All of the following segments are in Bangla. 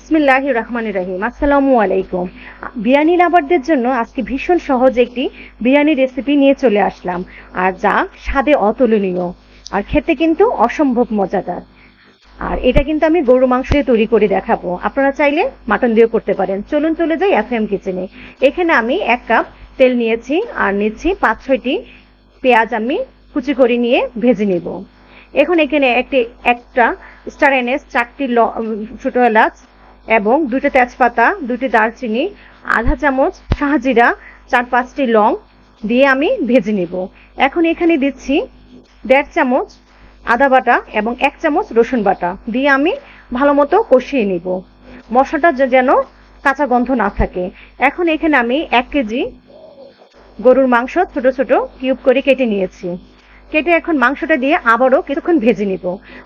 বিসমিল্লাহির রহমানির রহিম। আসসালামু আলাইকুম। বিরিয়ানি লাভারদের জন্য আজকে ভীষণ সহজ একটি বিরিয়ানি রেসিপি নিয়ে চলে আসলাম, আর যা স্বাদে অতুলনীয় আর খেতে কিন্তু অসম্ভব মজাদার। আর এটা কিন্তু আমি গরু মাংস দিয়ে তৈরি করে দেখাবো, আপনারা চাইলে মাটন দিয়েও করতে পারেন। চলুন চলে যাই এফএম কিচেনে। এখানে আমি 1 কাপ তেল নিয়েছি আর নিচ্ছি 5-6টি পেঁয়াজ আমি কুচি করে নিয়ে ভেজে নেব। এখন এখানে একটা স্টার এনিস, 4টি ছোটো এলাচ এবং 2টি তেজপাতা, 2টি দারচিনি, আধা চামচ শাহজিরা, 4-5টি লং দিয়ে আমি ভেজে নেব। এখন এখানে দিচ্ছি 1.5 চামচ আদা বাটা এবং 1 চামচ রসুন বাটা দিয়ে আমি ভালো মতো কষিয়ে নিব, মশলাটা যেন কাঁচা গন্ধ না থাকে। এখন এখানে আমি 1 কেজি গরুর মাংস ছোট ছোট কিউব করে কেটে নিয়েছি। কেটে এখন মাংসটা দিয়ে আবারও কিছুক্ষণ ভেজে নিব।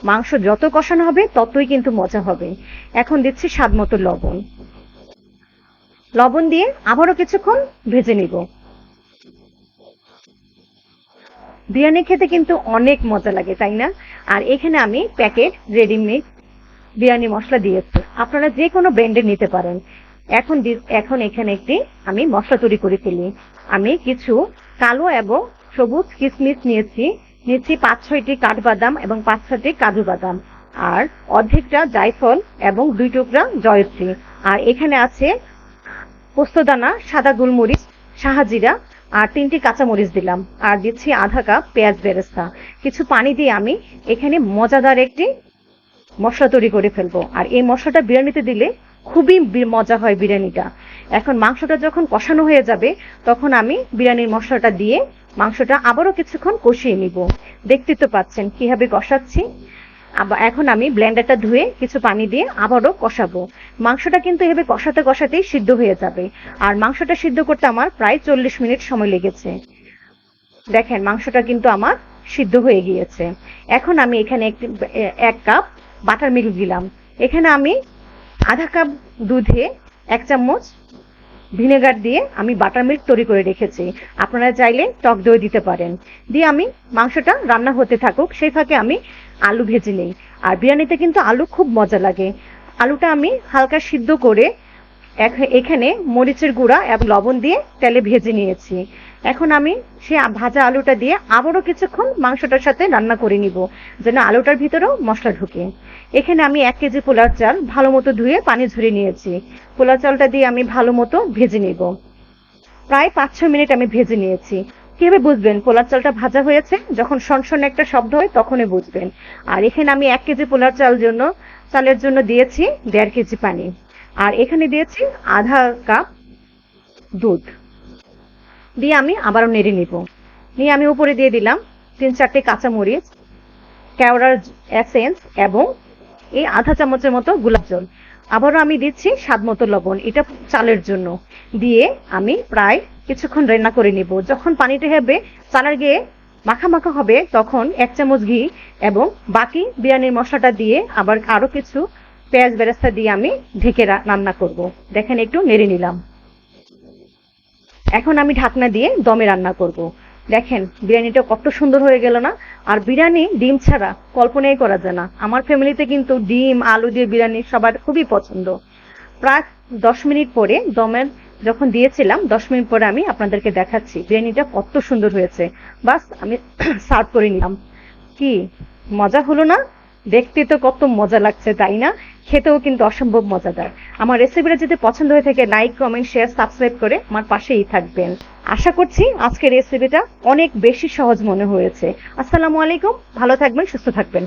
মাংস যত কষানো হবে ততই কিন্তু মজা হবে। এখন দিচ্ছি স্বাদ মতো লবণ দিয়ে আবারও কিছুক্ষণ ভেজে নিব। বিরিয়ানি খেতে কিন্তু অনেক মজা লাগে, তাই না? আর এখানে আমি প্যাকেট রেডিমেড বিরিয়ানি মশলা দিয়েছি, আপনারা যে কোনো ব্র্যান্ডের নিতে পারেন। এখন এখানে একটি আমি মশলা তৈরি করে ফেলি। আমি কিছু কালো এবং সবুজ কিশমিশ নিচ্ছি 5-6টি কাঠবাদাম এবং 5-6টি কাজু বাদাম, আর অর্ধেকটা জায়ফল এবং 2 টুকরা জয়ত্রী। আর এখানে আছে পোস্তদানা, সাদা গোলমরিচ, শাহজিরা আর 3টি কাঁচামরিচ দিলাম। আর দিচ্ছি আধা কাপ পেঁয়াজ বেরেস্তা। কিছু পানি দিয়ে আমি এখানে মজাদার একটি মশলা তৈরি করে ফেলবো। আর এই মশলাটা বিরিয়ানিতে দিলে খুবই মজা হয় বিরিয়ানিটা। এখন মাংসটা যখন কষানো হয়ে যাবে তখন আমি বিরিয়ানির মশলাটা দিয়ে মাংসটা আবারও কিছুক্ষণ কষিয়ে নিব। দেখতে তো পাচ্ছেন কিভাবে কষাচ্ছি। এখন আমি ব্লেন্ডারটা ধুয়ে কিছু পানি দিয়ে আবারও কষাবো। মাংসটা কিন্তু এভাবে কষাতে কষাতেই সিদ্ধ হয়ে যাবে। আর মাংসটা সিদ্ধ করতে আমার প্রায় 40 মিনিট সময় লেগেছে। দেখেন মাংসটা কিন্তু আমার সিদ্ধ হয়ে গিয়েছে। এখন আমি এখানে 1 কাপ বাটার মিল্ক দিলাম। এখানে আমি আধা কাপ দুধে 1 চামচ ভিনেগার দিয়ে আমি বাটার মিল্ক তৈরি করে রেখেছি। আপনারা চাইলে টক দই দিতে পারেন। দিয়ে আমি মাংসটা রান্না হতে থাকুক, সেই ফাঁকে আমি আলু ভেজে নেই। আর বিরিয়ানিতে কিন্তু আলু খুব মজা লাগে। আলুটা আমি হালকা সিদ্ধ করে এখানে মরিচের গুঁড়া এবং লবণ দিয়ে তেলে ভেজে নিয়েছি। এখন আমি সেই ভাজা আলুটা দিয়ে আবারও কিছুক্ষণ মাংসটার সাথে রান্না করে নিব, যেন আলুটার ভিতরেও মশলা ঢুকে। এখানে আমি 1 কেজি পোলার চাল ভালো মতো ধুয়ে পানি ঝরিয়ে নিয়েছি। পোলার চালটা দিয়ে আমি ভালো মতো ভেজে নিব। প্রায় 5-6 মিনিট আমি ভেজে নিয়েছি। কিভাবে বুঝবেন পোলার চালটা ভাজা হয়েছে? যখন সনসন একটা শব্দ হয় তখনই বুঝবেন। আর এখানে আমি 1 কেজি পোলার চালের জন্য দিয়েছি 1.5 কেজি পানি। আর এখানে দিয়েছি আধা কাপ দুধ দিয়ে আমি আবারও নেড়ে নিব। নিয়ে আমি উপরে দিয়ে দিলাম 3-4টে কাঁচামরিচ, কেওড়ার এসেন্স এবং এই আধা চামচের মতো গোলাপ জল। আবারও আমি দিচ্ছি স্বাদ মতো লবণ, এটা চালের জন্য। দিয়ে আমি প্রায় কিছুক্ষণ রান্না করে নিব। যখন পানিটা হবে চালের গিয়ে মাখা মাখা হবে তখন 1 চামচ ঘি এবং বাকি বিরিয়ানির মশলাটা দিয়ে আবার আরো কিছু পেঁয়াজ বেরেস্তা দিয়ে আমি ঢেকে রান্না করব। দেখেন একটু নেড়ে নিলাম। এখন আমি ঢাকনা দিয়ে দমে রান্না করব। দেখেন বিরিয়ানিটা কত সুন্দর হয়ে গেল না? আর বিরিয়ানি ডিম ছাড়া কল্পনাই করা যায় না। আমার ফ্যামিলিতে কিন্তু ডিম আলু দিয়ে বিরিয়ানি সবার খুবই পছন্দ। প্রায় 10 মিনিট পরে দমের যখন দিয়েছিলাম 10 মিনিট পরে আমি আপনাদেরকে দেখাচ্ছি বিরিয়ানিটা কত সুন্দর হয়েছে। বাস আমি সার্ভ করে নিলাম। কি মজা হলো না? দেখতে তো কত মজা লাগছে, তাই না? খেতেও কিন্তু অসম্ভব মজাদার। আমার রেসিপিটা যদি পছন্দ হয়ে থাকে লাইক, কমেন্ট, শেয়ার, সাবস্ক্রাইব করে আমার পাশেই থাকবেন। আশা করছি আজকের রেসিপিটা অনেক বেশি সহজ মনে হয়েছে। আসসালামু আলাইকুম, ভালো থাকবেন, সুস্থ থাকবেন।